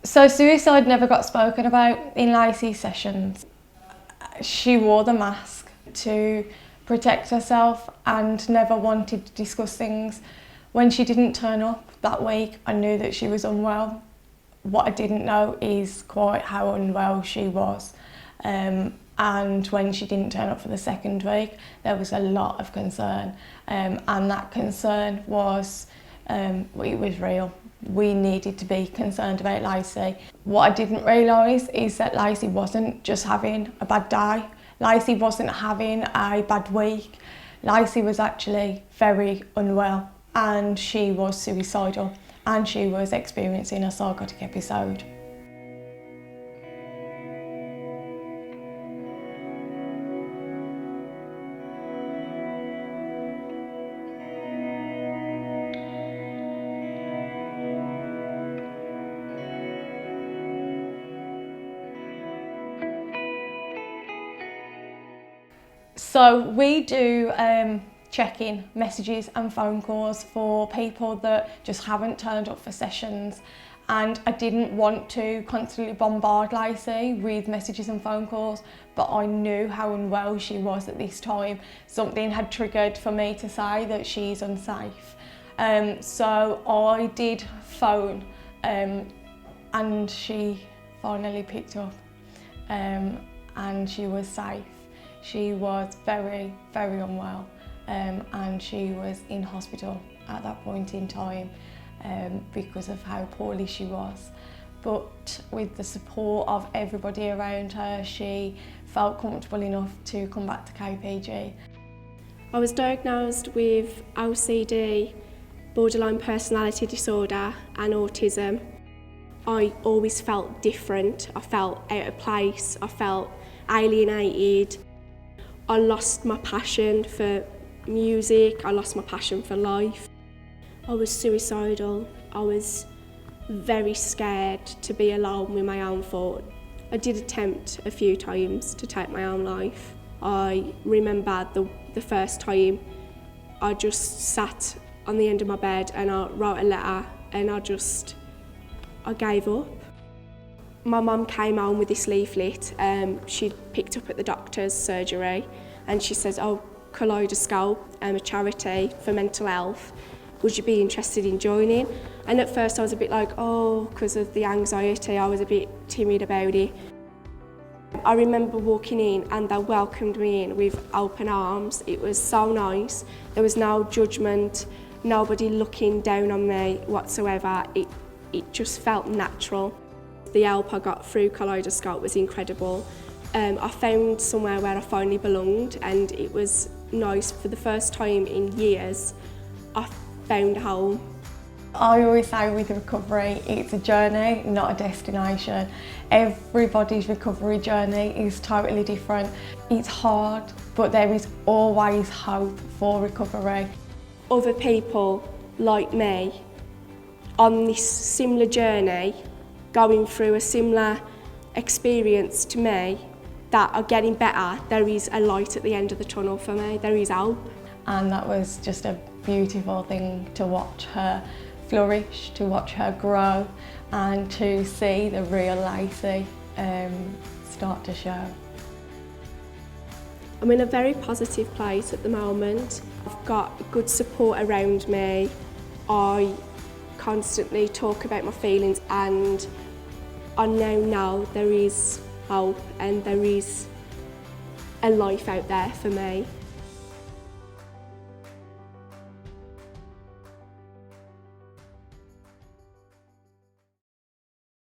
So suicide never got spoken about in Lacey's sessions. She wore the mask to protect herself and never wanted to discuss things. When she didn't turn up that week, I knew that she was unwell. What I didn't know is quite how unwell she was. And when she didn't turn up for the second week, there was a lot of concern. And that concern was, it was real. We needed to be concerned about Lacey. What I didn't realise is that Lacey wasn't just having a bad day. Lacey wasn't having a bad week. Lacey was actually very unwell and she was suicidal and she was experiencing a psychotic episode. So we do check-in messages and phone calls for people that just haven't turned up for sessions, and I didn't want to constantly bombard Lacey with messages and phone calls, but I knew how unwell she was at this time. Something had triggered for me to say that she's unsafe. So I did phone and she finally picked up and she was safe. She was very, very unwell and she was in hospital at that point in time because of how poorly she was. But with the support of everybody around her, she felt comfortable enough to come back to KPG. I was diagnosed with OCD, borderline personality disorder and autism. I always felt different, I felt out of place, I felt alienated. I lost my passion for music, I lost my passion for life. I was suicidal, I was very scared to be alone with my own thoughts. I did attempt a few times to take my own life. I remember the first time I just sat on the end of my bed and I wrote a letter and I gave up. My mum came home with this leaflet she'd picked up at the doctor's surgery, and she says, "Oh, Kaleidoscope, a charity for mental health. Would you be interested in joining?" And at first I was a bit like, oh, because of the anxiety, I was a bit timid about it. I remember walking in and they welcomed me in with open arms. It was so nice. There was no judgment, nobody looking down on me whatsoever. It just felt natural. The help I got through Kaleidoscope was incredible. I found somewhere where I finally belonged, and it was nice. For the first time in years, I found home. I always say with recovery, it's a journey, not a destination. Everybody's recovery journey is totally different. It's hard, but there is always hope for recovery. Other people like me on this similar journey, going through a similar experience to me, that are getting better, there is a light at the end of the tunnel for me, there is hope. And that was just a beautiful thing to watch her flourish, to watch her grow, and to see the real Lacey start to show. I'm in a very positive place at the moment. I've got good support around me. I constantly talk about my feelings, and I now know there is hope and there is a life out there for me.